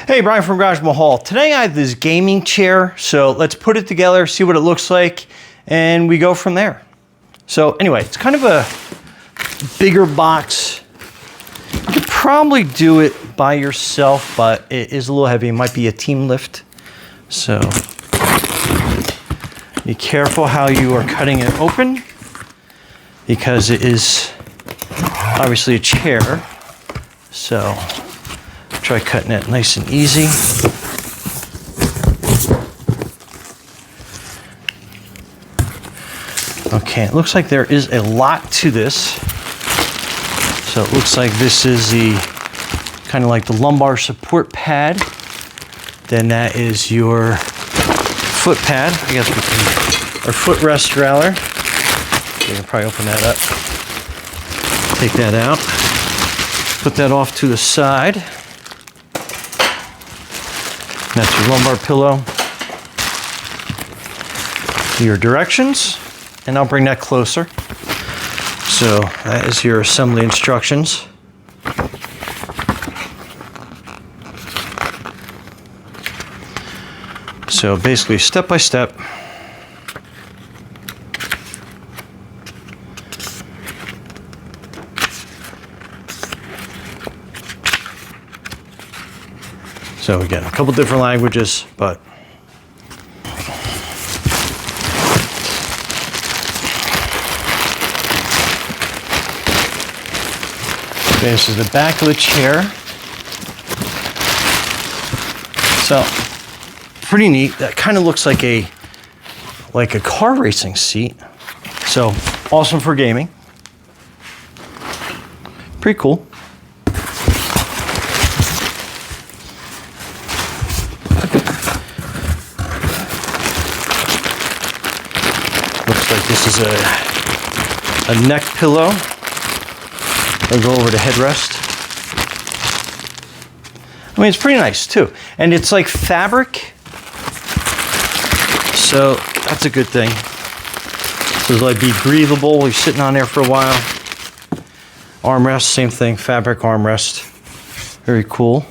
Hey, Brian from GarageMahal. Today I have this gaming chair, so let's put it together, see what it looks like, and we go from there. So anyway, it's kind of a bigger box. You could probably do it by yourself, but it is a little heavy. It might be a team lift. So be careful how you are cutting it open, because it is obviously a chair. So try cutting it nice and easy. Okay, it looks like there is a lot to this. So it looks like this is the kind of like the lumbar support pad. Then that is your foot pad. I guess we can, or footrest rather. We can probably open that up. Take that out. Put that off to the side. That's your lumbar pillow. Your directions, and I'll bring that closer. So that is your assembly instructions. So basically step by step. So again, a couple different languages, but this is the back of the chair. So pretty neat. That kind of looks like a car racing seat. So awesome for gaming. Pretty cool. Looks like this is a neck pillow. I'll go over to headrest. I mean, it's pretty nice too. And it's like fabric. So that's a good thing. So it'll like be breathable. You're sitting on there for a while. Armrest, same thing, fabric armrest. Very cool.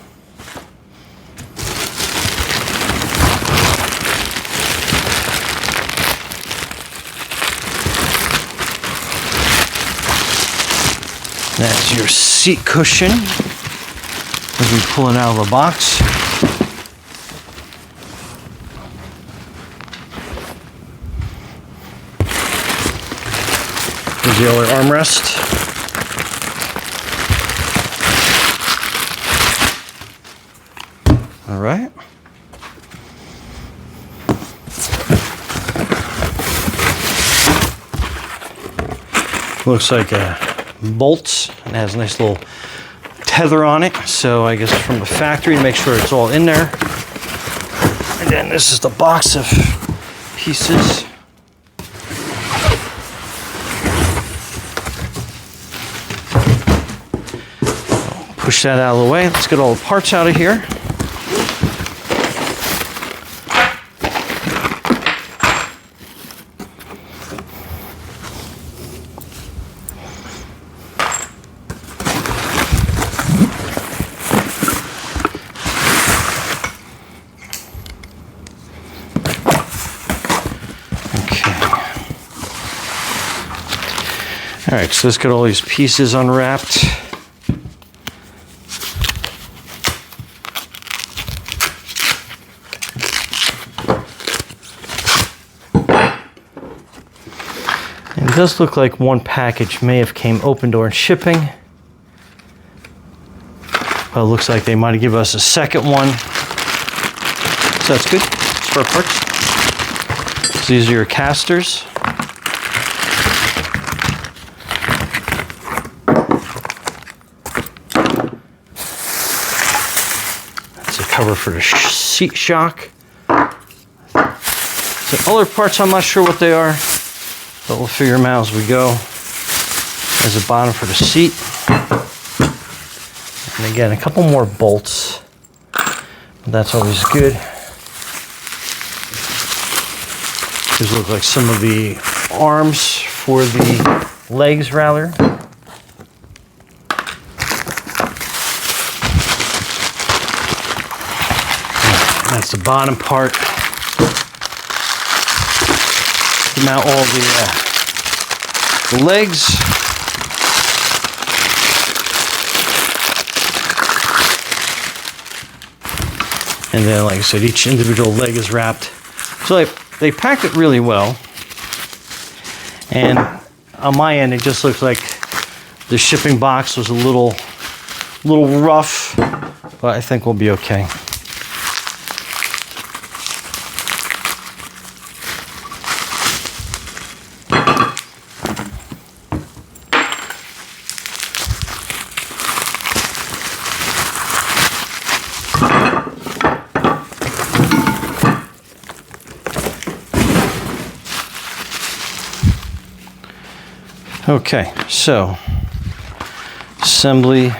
That's your seat cushion as we pull it out of the box. There's the other armrest. All right. Looks like bolts, and it has a nice little tether on it. So I guess from the factory to make sure it's all in there. And then this is the box of pieces. Push that out of the way. Let's get all the parts out of here. All right, so let's get all these pieces unwrapped. And it does look like one package may have came open during shipping. But it looks like they might have given us a second one. So that's good. Spare parts. So these are your casters. Cover for the seat shock. So other parts, I'm not sure what they are, but we'll figure them out as we go. There's a bottom for the seat. And again, a couple more bolts. That's always good. These look like some of the arms for the legs, rather. That's the bottom part. Mount all the legs. And then, like I said, each individual leg is wrapped. So they packed it really well. And on my end, it just looks like the shipping box was a little rough, but I think we'll be okay. Okay, so assembly.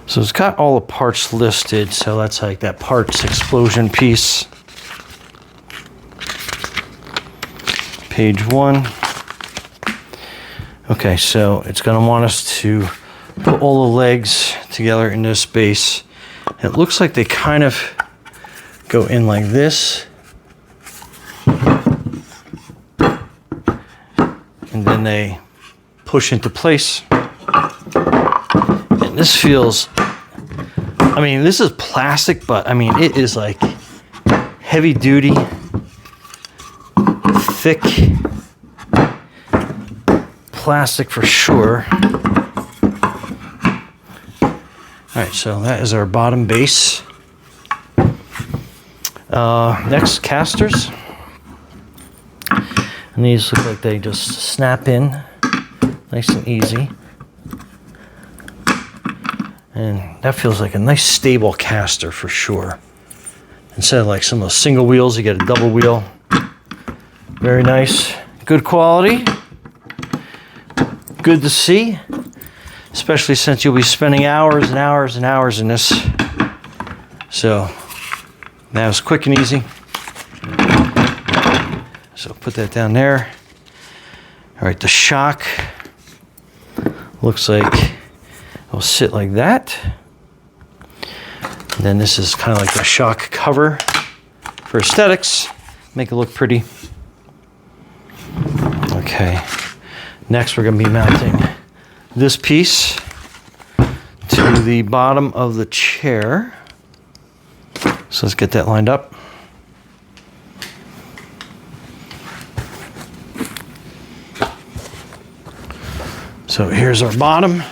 So it's got all the parts listed. So that's like that parts explosion piece. Page 1. Okay, so it's going to want us to put all the legs together in this base. It looks like they kind of go in like this, and then they push into place. And this feels, I mean, this is plastic, but I mean, it is like heavy duty, thick plastic for sure. All right, so that is our bottom base. Next, casters. And these look like they just snap in nice and easy. And that feels like a nice stable caster for sure. Instead of like some of those single wheels, you get a double wheel. Very nice, good quality. Good to see, especially since you'll be spending hours and hours and hours in this. So that was quick and easy. So put that down there. All right, the shock looks like it'll sit like that. And then this is kind of like a shock cover for aesthetics. Make it look pretty. Okay. Next, we're going to be mounting this piece to the bottom of the chair. So let's get that lined up. So here's our bottom.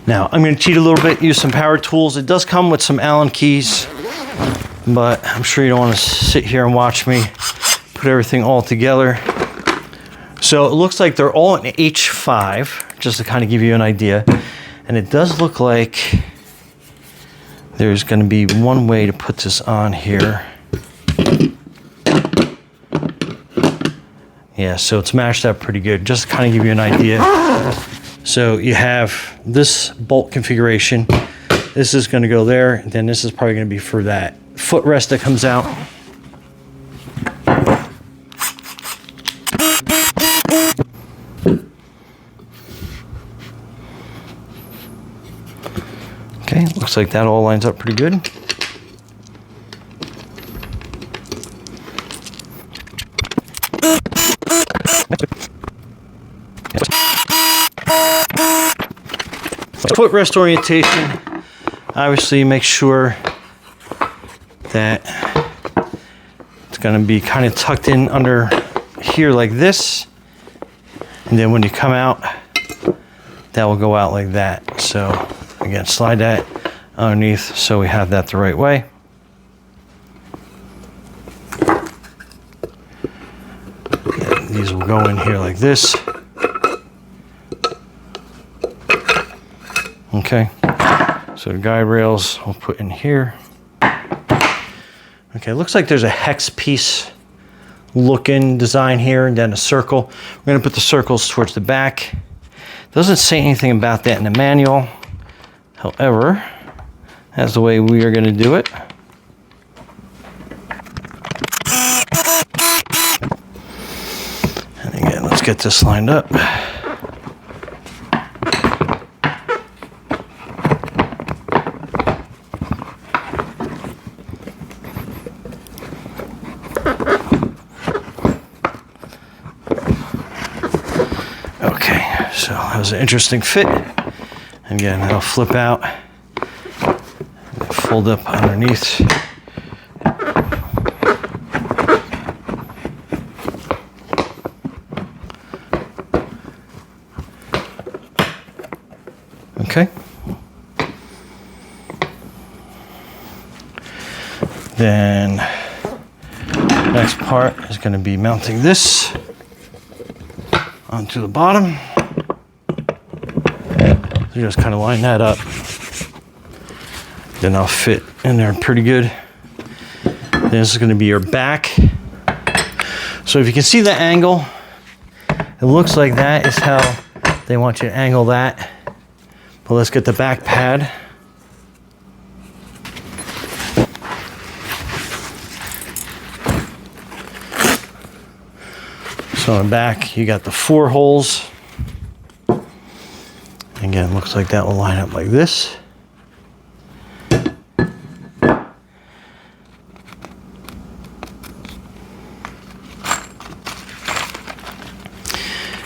Now, I'm going to cheat a little bit, use some power tools. It does come with some Allen keys, but I'm sure you don't want to sit here and watch me put everything all together. So it looks like they're all in H5, just to kind of give you an idea. And it does look like there's going to be one way to put this on here. Yeah, so it's matched up pretty good, just to kind of give you an idea. So you have this bolt configuration. This is going to go there, and then this is probably going to be for that footrest that comes out. Okay, looks like that all lines up pretty good. Footrest orientation, obviously make sure that it's going to be kind of tucked in under here like this, and then when you come out, that will go out like that. So again, slide that underneath so we have that the right way. And these will go in here like this. Okay, so the guide rails we'll put in here. Okay, looks like there's a hex piece looking design here, and then a circle. We're going to put the circles towards the back. Doesn't say anything about that in the manual. However, That's the way we are going to do it. And again, let's get this lined up. Okay, so that was an interesting fit. And again, that'll flip out, fold up underneath. Okay. Then next part is going to be mounting this onto the bottom. So just kind of line that up. Then I'll fit in there pretty good. Then this is going to be your back. So if you can see the angle, it looks like that is how they want you to angle that. But let's get the back pad. So on the back, you got the 4 holes. Again, looks like that will line up like this.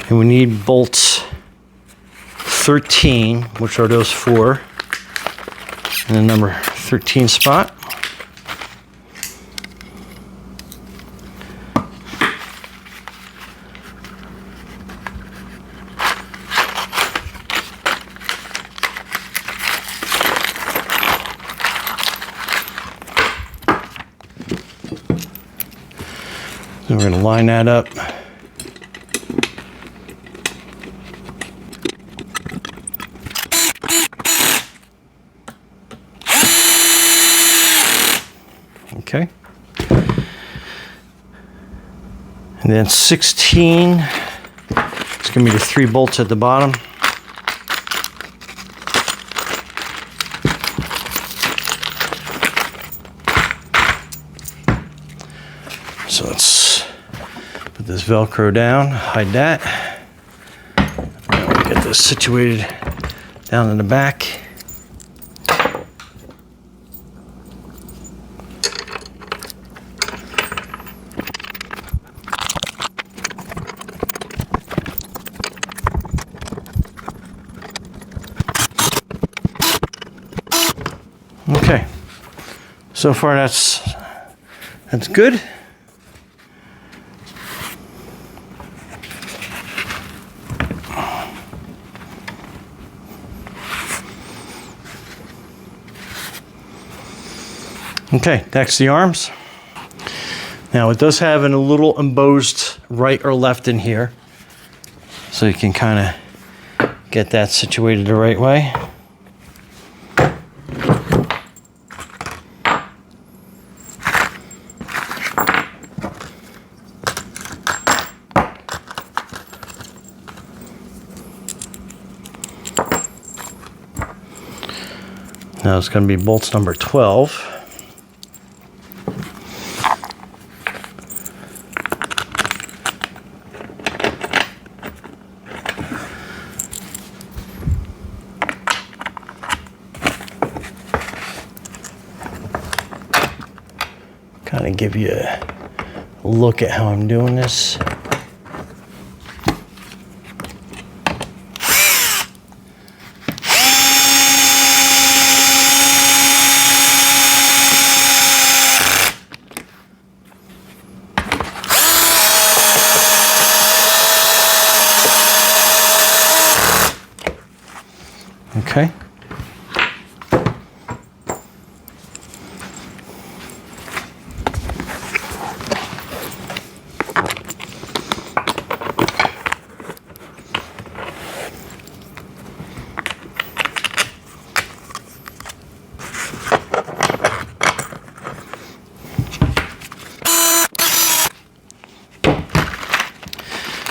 And we need bolts 13, which are those 4, in the number 13 spot. So we're going to line that up. Okay. And then 16, it's going to be the 3 bolts at the bottom. So let's put this Velcro down, hide that. Now we'll get this situated down in the back. Okay, so far that's good. Okay, next the arms. Now it does have a little embossed right or left in here, so you can kind of get that situated the right way. Now it's going to be bolts number 12. Kind of give you a look at how I'm doing this. Okay.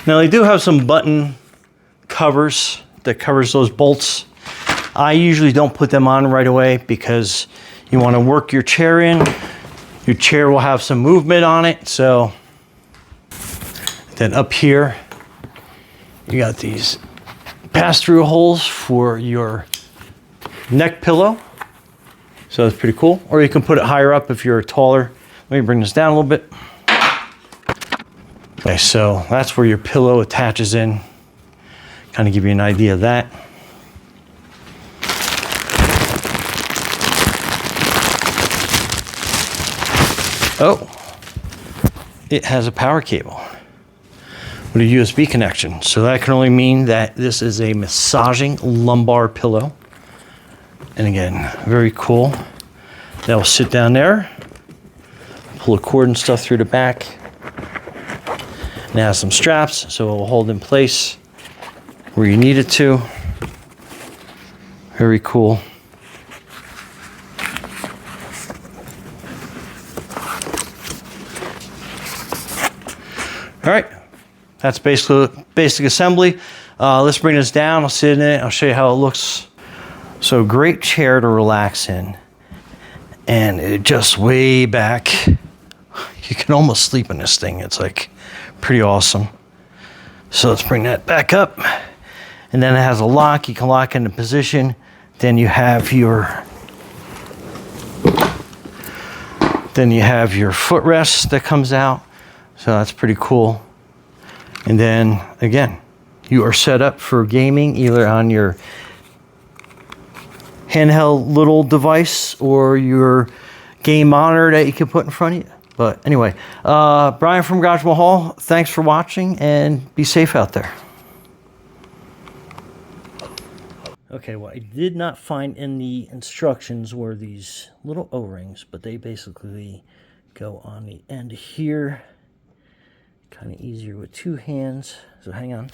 Now they do have some button covers that covers those bolts. I usually don't put them on right away because you want to work your chair in. Your chair will have some movement on it. So then up here, you got these pass-through holes for your neck pillow. So that's pretty cool. Or you can put it higher up if you're taller. Let me bring this down a little bit. Okay, so that's where your pillow attaches in. Kind of give you an idea of that. Oh, it has a power cable with a USB connection. So that can only mean that this is a massaging lumbar pillow. And again, very cool. That will sit down there, pull a cord and stuff through the back. And it has some straps, so it will hold in place where you need it to. Very cool. All right, that's basic assembly. Let's bring this down. I'll sit in it. I'll show you how it looks. So great chair to relax in. And it just way back. You can almost sleep in this thing. It's like pretty awesome. So let's bring that back up. And then it has a lock. You can lock into position. Then you have your footrest that comes out. So that's pretty cool. And then again, you are set up for gaming either on your handheld little device or your game monitor that you can put in front of you. But anyway, Brian from GarageMahal, thanks for watching and be safe out there. Okay, what I did not find in the instructions were these little O-rings, but they basically go on the end here. Kind of easier with two hands, so hang on.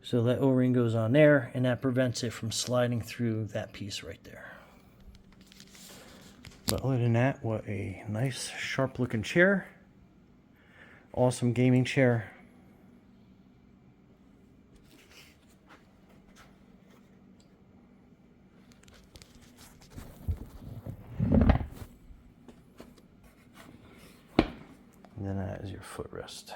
So that O-ring goes on there, and that prevents it from sliding through that piece right there. But other than that, what a nice, sharp-looking chair. Awesome gaming chair. And then that is your footrest.